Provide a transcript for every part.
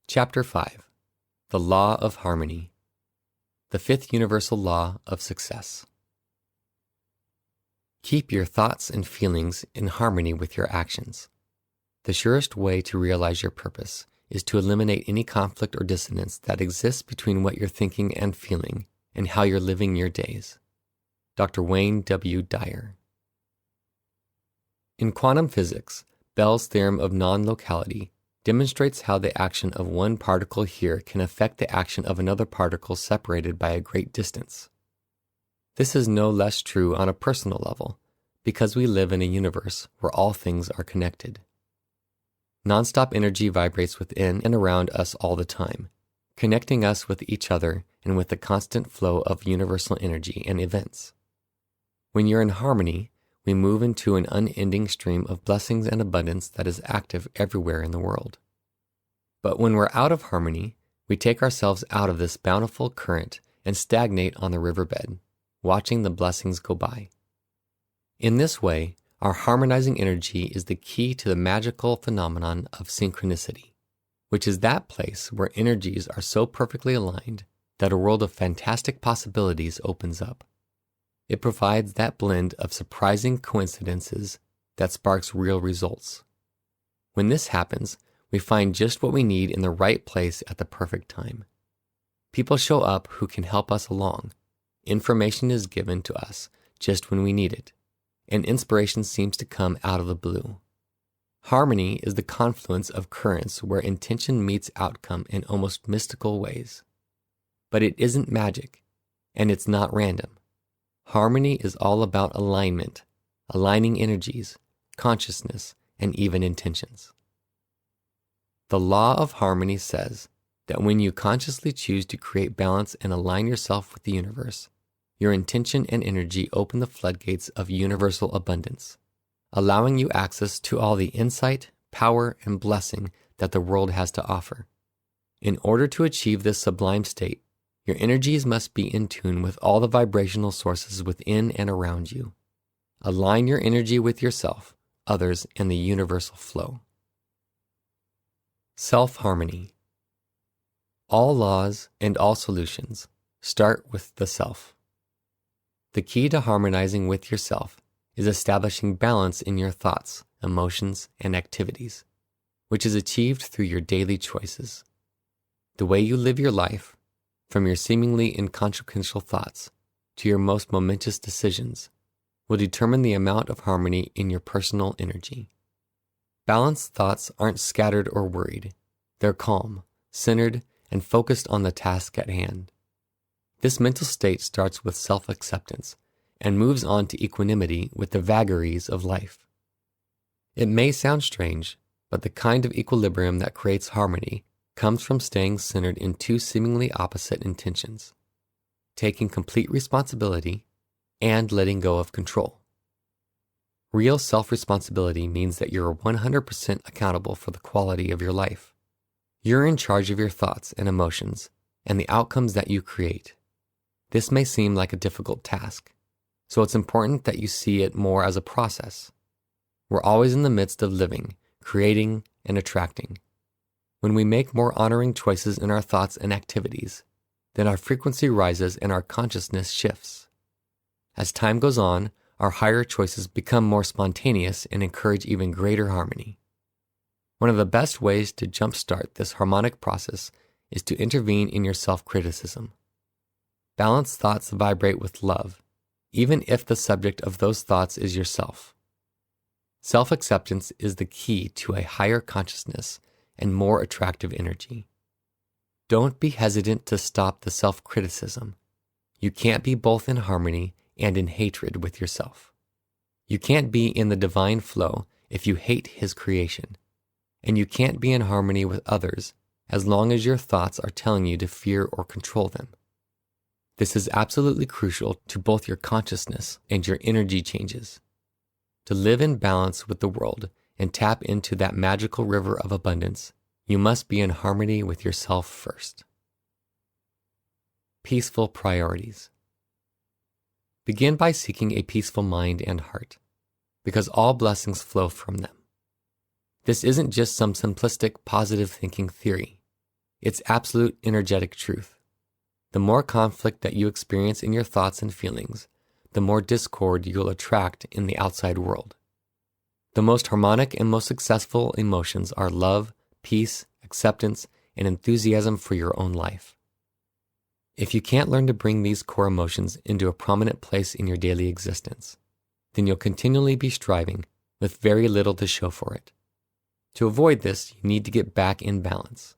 Chapter 5. The Law of Harmony. The Fifth Universal Law of Success. Keep your thoughts and feelings in harmony with your actions. The surest way to realize your purpose is to eliminate any conflict or dissonance that exists between what you're thinking and feeling and how you're living your days. Dr. Wayne W. Dyer. In quantum physics, Bell's theorem of non-locality demonstrates how the action of one particle here can affect the action of another particle separated by a great distance. This is no less true on a personal level, because we live in a universe where all things are connected. Nonstop energy vibrates within and around us all the time, connecting us with each other and with the constant flow of universal energy and events. When you're in harmony, we move into an unending stream of blessings and abundance that is active everywhere in the world. But when we're out of harmony, we take ourselves out of this bountiful current and stagnate on the riverbed, watching the blessings go by. In this way, our harmonizing energy is the key to the magical phenomenon of synchronicity, which is that place where energies are so perfectly aligned that a world of fantastic possibilities opens up. It provides that blend of surprising coincidences that sparks real results. When this happens, we find just what we need in the right place at the perfect time. People show up who can help us along. Information is given to us just when we need it, and inspiration seems to come out of the blue. Harmony is the confluence of currents where intention meets outcome in almost mystical ways. But it isn't magic, and it's not random. Harmony is all about alignment, aligning energies, consciousness, and even intentions. The law of harmony says that when you consciously choose to create balance and align yourself with the universe, your intention and energy open the floodgates of universal abundance, allowing you access to all the insight, power, and blessing that the world has to offer. In order to achieve this sublime state, your energies must be in tune with all the vibrational sources within and around you. Align your energy with yourself, others, and the universal flow. Self-harmony. All laws and all solutions start with the self. The key to harmonizing with yourself is establishing balance in your thoughts, emotions, and activities, which is achieved through your daily choices. The way you live your life, from your seemingly inconsequential thoughts to your most momentous decisions, will determine the amount of harmony in your personal energy. Balanced thoughts aren't scattered or worried. They're calm, centered, and focused on the task at hand. This mental state starts with self-acceptance and moves on to equanimity with the vagaries of life. It may sound strange, but the kind of equilibrium that creates harmony comes from staying centered in two seemingly opposite intentions, taking complete responsibility and letting go of control. Real self-responsibility means that you're 100% accountable for the quality of your life. You're in charge of your thoughts and emotions and the outcomes that you create. This may seem like a difficult task, so it's important that you see it more as a process. We're always in the midst of living, creating, and attracting. When we make more honoring choices in our thoughts and activities, then our frequency rises and our consciousness shifts. As time goes on, our higher choices become more spontaneous and encourage even greater harmony. One of the best ways to jumpstart this harmonic process is to intervene in your self-criticism. Balanced thoughts vibrate with love, even if the subject of those thoughts is yourself. Self-acceptance is the key to a higher consciousness and more attractive energy. Don't be hesitant to stop the self-criticism. You can't be both in harmony and in hatred with yourself. You can't be in the divine flow if you hate His creation, and you can't be in harmony with others as long as your thoughts are telling you to fear or control them. This is absolutely crucial to both your consciousness and your energy changes. To live in balance with the world and tap into that magical river of abundance, you must be in harmony with yourself first. Peaceful priorities. Begin by seeking a peaceful mind and heart, because all blessings flow from them. This isn't just some simplistic positive thinking theory. It's absolute energetic truth. The more conflict that you experience in your thoughts and feelings, the more discord you'll attract in the outside world. The most harmonic and most successful emotions are love, peace, acceptance, and enthusiasm for your own life. If you can't learn to bring these core emotions into a prominent place in your daily existence, then you'll continually be striving with very little to show for it. To avoid this, you need to get back in balance.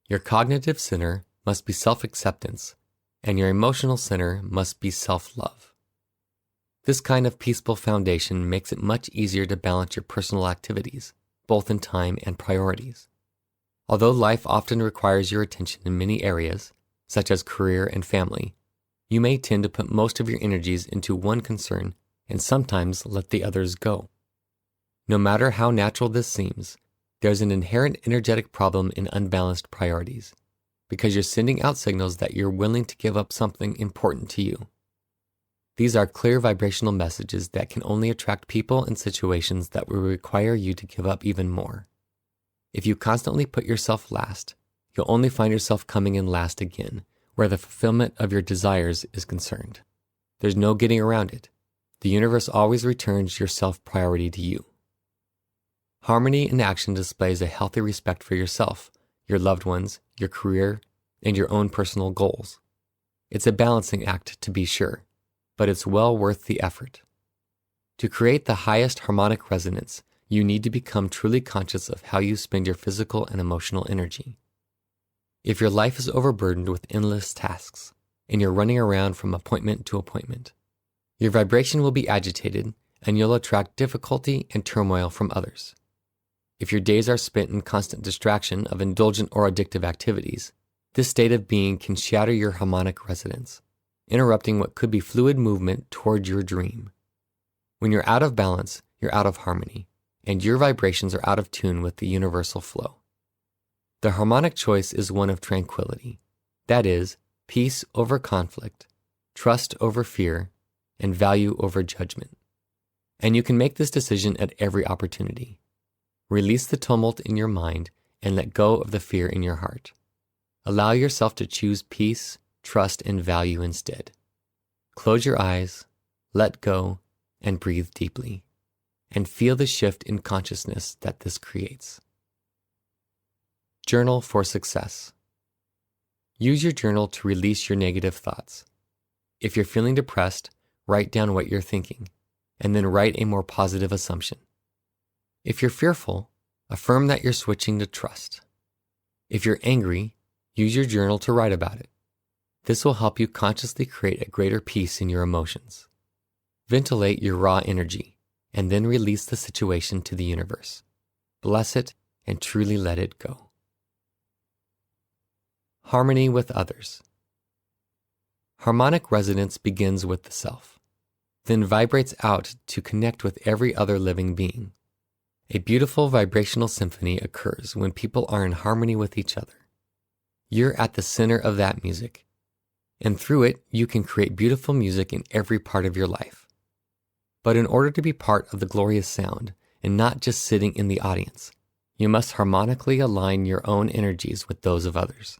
Your cognitive center must be self-acceptance, and your emotional center must be self-love. This kind of peaceful foundation makes it much easier to balance your personal activities, both in time and priorities. Although life often requires your attention in many areas, such as career and family, you may tend to put most of your energies into one concern and sometimes let the others go. No matter how natural this seems, there's an inherent energetic problem in unbalanced priorities, because you're sending out signals that you're willing to give up something important to you. These are clear vibrational messages that can only attract people and situations that will require you to give up even more. If you constantly put yourself last, you'll only find yourself coming in last again, where the fulfillment of your desires is concerned. There's no getting around it. The universe always returns your self-priority to you. Harmony in action displays a healthy respect for yourself, your loved ones, your career, and your own personal goals. It's a balancing act, to be sure, but it's well worth the effort. To create the highest harmonic resonance, you need to become truly conscious of how you spend your physical and emotional energy. If your life is overburdened with endless tasks, and you're running around from appointment to appointment, your vibration will be agitated, and you'll attract difficulty and turmoil from others. If your days are spent in constant distraction of indulgent or addictive activities, this state of being can shatter your harmonic resonance, interrupting what could be fluid movement toward your dream. When you're out of balance, you're out of harmony, and your vibrations are out of tune with the universal flow. The harmonic choice is one of tranquility, that is, peace over conflict, trust over fear, and value over judgment. And you can make this decision at every opportunity. Release the tumult in your mind and let go of the fear in your heart. Allow yourself to choose peace, trust, and value instead. Close your eyes, let go, and breathe deeply, and feel the shift in consciousness that this creates. Journal for success. Use your journal to release your negative thoughts. If you're feeling depressed, write down what you're thinking, and then write a more positive assumption. If you're fearful, affirm that you're switching to trust. If you're angry, use your journal to write about it. This will help you consciously create a greater peace in your emotions. Ventilate your raw energy, and then release the situation to the universe. Bless it and truly let it go. Harmony with others. Harmonic resonance begins with the self, then vibrates out to connect with every other living being. A beautiful vibrational symphony occurs when people are in harmony with each other. You're at the center of that music, and through it, you can create beautiful music in every part of your life. But in order to be part of the glorious sound, and not just sitting in the audience, you must harmonically align your own energies with those of others.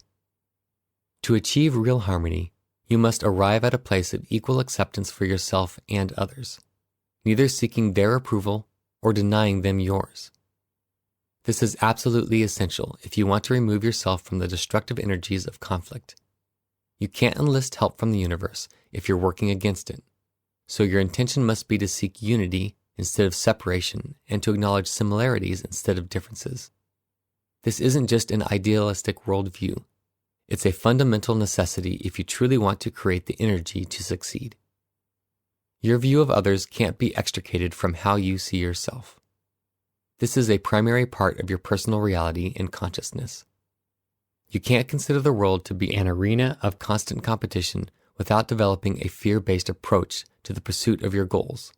To achieve real harmony, you must arrive at a place of equal acceptance for yourself and others, neither seeking their approval or denying them yours. This is absolutely essential if you want to remove yourself from the destructive energies of conflict. You can't enlist help from the universe if you're working against it, so your intention must be to seek unity instead of separation and to acknowledge similarities instead of differences. This isn't just an idealistic worldview. It's a fundamental necessity if you truly want to create the energy to succeed. Your view of others can't be extricated from how you see yourself. This is a primary part of your personal reality and consciousness. You can't consider the world to be an arena of constant competition without developing a fear-based approach to the pursuit of your goals.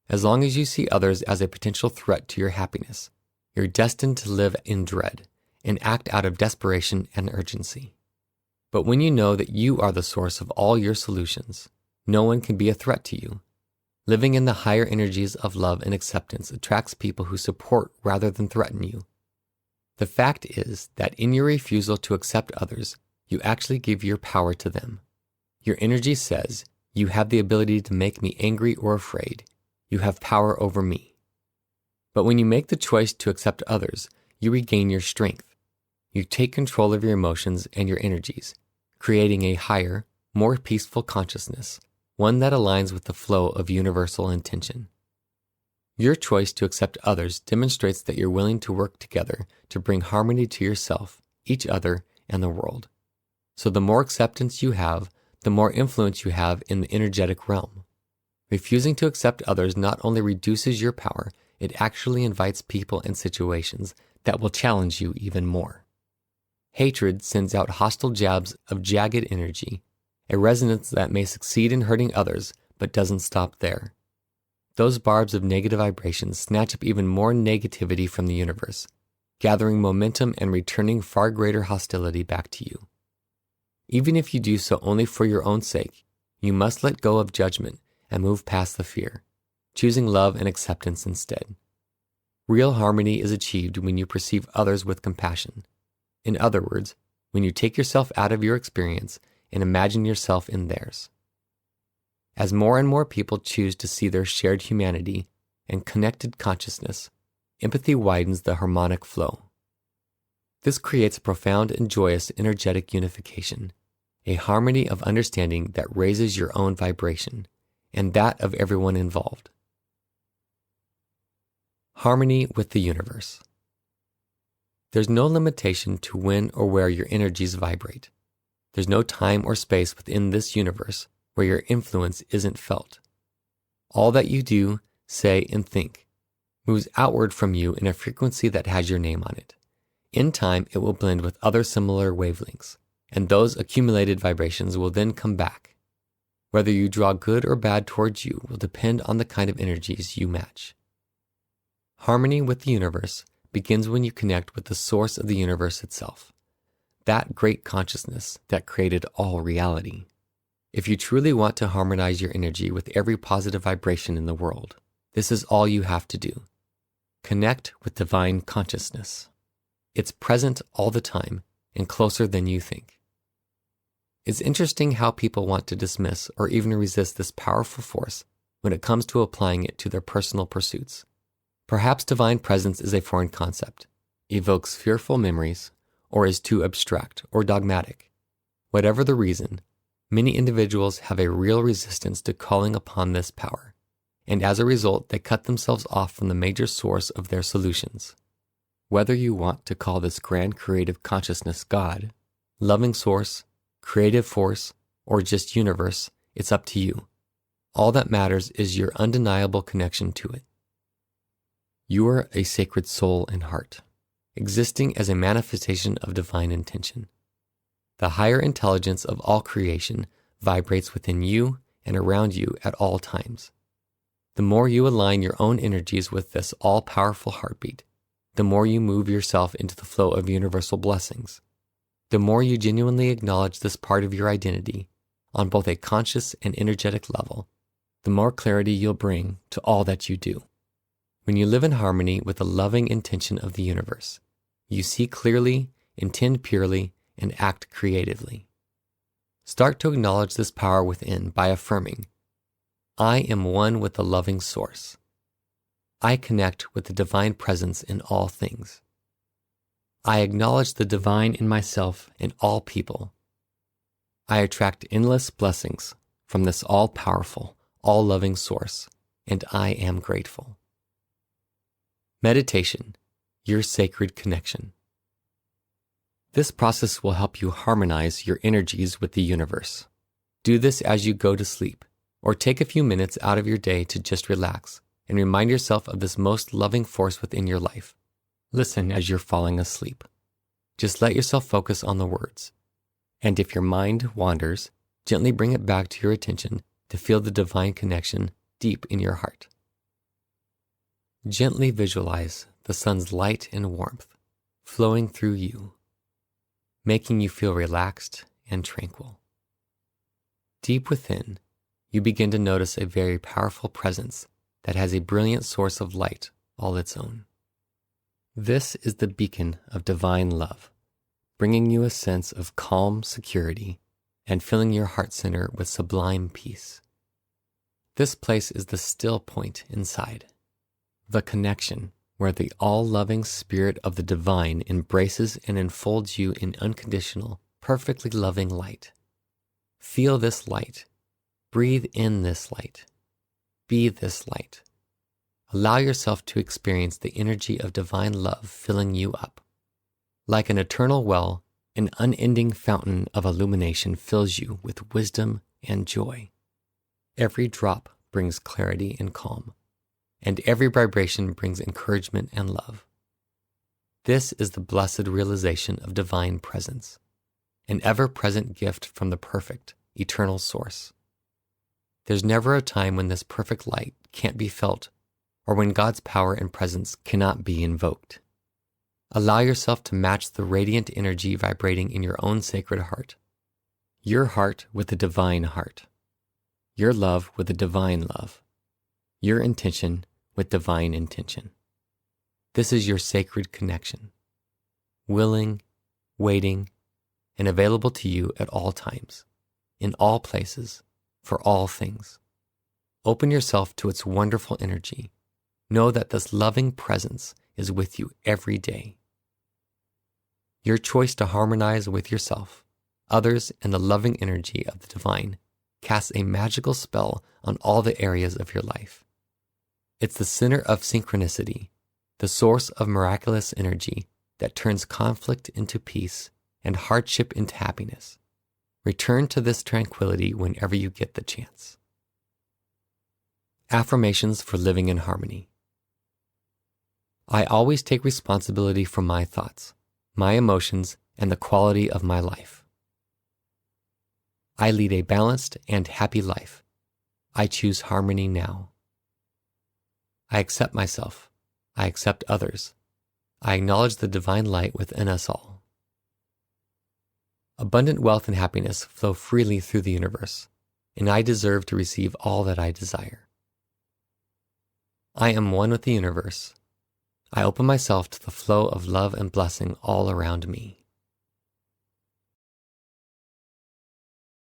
As long as you see others as a potential threat to your happiness, you're destined to live in dread and act out of desperation and urgency. But when you know that you are the source of all your solutions, no one can be a threat to you. Living in the higher energies of love and acceptance attracts people who support rather than threaten you. The fact is that in your refusal to accept others, you actually give your power to them. Your energy says, you have the ability to make me angry or afraid. You have power over me. But when you make the choice to accept others, you regain your strength. You take control of your emotions and your energies, creating a higher, more peaceful consciousness, one that aligns with the flow of universal intention. Your choice to accept others demonstrates that you're willing to work together to bring harmony to yourself, each other, and the world. So the more acceptance you have, the more influence you have in the energetic realm. Refusing to accept others not only reduces your power, it actually invites people and situations that will challenge you even more. Hatred sends out hostile jabs of jagged energy, a resonance that may succeed in hurting others, but doesn't stop there. Those barbs of negative vibrations snatch up even more negativity from the universe, gathering momentum and returning far greater hostility back to you. Even if you do so only for your own sake, you must let go of judgment and move past the fear, choosing love and acceptance instead. Real harmony is achieved when you perceive others with compassion. In other words, when you take yourself out of your experience and imagine yourself in theirs. As more and more people choose to see their shared humanity and connected consciousness, empathy widens the harmonic flow. This creates a profound and joyous energetic unification, a harmony of understanding that raises your own vibration and that of everyone involved. Harmony with the universe. There's no limitation to when or where your energies vibrate. There's no time or space within this universe where your influence isn't felt. All that you do, say, and think moves outward from you in a frequency that has your name on it. In time, it will blend with other similar wavelengths, and those accumulated vibrations will then come back. Whether you draw good or bad towards you will depend on the kind of energies you match. Harmony with the universe begins when you connect with the source of the universe itself, that great consciousness that created all reality. If you truly want to harmonize your energy with every positive vibration in the world, this is all you have to do. Connect with divine consciousness. It's present all the time and closer than you think. It's interesting how people want to dismiss or even resist this powerful force when it comes to applying it to their personal pursuits. Perhaps divine presence is a foreign concept, evokes fearful memories, or is too abstract or dogmatic. Whatever the reason, many individuals have a real resistance to calling upon this power, and as a result, they cut themselves off from the major source of their solutions. Whether you want to call this grand creative consciousness God, loving source, creative force, or just universe, it's up to you. All that matters is your undeniable connection to it. You are a sacred soul and heart, existing as a manifestation of divine intention. The higher intelligence of all creation vibrates within you and around you at all times. The more you align your own energies with this all-powerful heartbeat, the more you move yourself into the flow of universal blessings. The more you genuinely acknowledge this part of your identity on both a conscious and energetic level, the more clarity you'll bring to all that you do. When you live in harmony with the loving intention of the universe, you see clearly, intend purely, and act creatively. Start to acknowledge this power within by affirming, I am one with the loving source. I connect with the divine presence in all things. I acknowledge the divine in myself and all people. I attract endless blessings from this all-powerful, all-loving source, and I am grateful. Meditation, your sacred connection. This process will help you harmonize your energies with the universe. Do this as you go to sleep, or take a few minutes out of your day to just relax and remind yourself of this most loving force within your life. Listen as you're falling asleep. Just let yourself focus on the words. And if your mind wanders, gently bring it back to your attention to feel the divine connection deep in your heart. Gently visualize the sun's light and warmth flowing through you, making you feel relaxed and tranquil. Deep within, you begin to notice a very powerful presence that has a brilliant source of light all its own. This is the beacon of divine love, bringing you a sense of calm security and filling your heart center with sublime peace. This place is the still point inside, the connection where the all-loving spirit of the divine embraces and enfolds you in unconditional, perfectly loving light. Feel this light. Breathe in this light. Be this light. Allow yourself to experience the energy of divine love filling you up. Like an eternal well, an unending fountain of illumination fills you with wisdom and joy. Every drop brings clarity and calm, and every vibration brings encouragement and love. This is the blessed realization of divine presence, an ever-present gift from the perfect, eternal source. There's never a time when this perfect light can't be felt or when God's power and presence cannot be invoked. Allow yourself to match the radiant energy vibrating in your own sacred heart. Your heart with the divine heart. Your love with the divine love. Your intention with divine intention. This is your sacred connection. Willing, waiting, and available to you at all times, in all places, for all things. Open yourself to its wonderful energy. Know that this loving presence is with you every day. Your choice to harmonize with yourself, others, and the loving energy of the divine casts a magical spell on all the areas of your life. It's the center of synchronicity, the source of miraculous energy that turns conflict into peace and hardship into happiness. Return to this tranquility whenever you get the chance. Affirmations for living in harmony. I always take responsibility for my thoughts, my emotions, and the quality of my life. I lead a balanced and happy life. I choose harmony now. I accept myself. I accept others. I acknowledge the divine light within us all. Abundant wealth and happiness flow freely through the universe, and I deserve to receive all that I desire. I am one with the universe. I open myself to the flow of love and blessing all around me.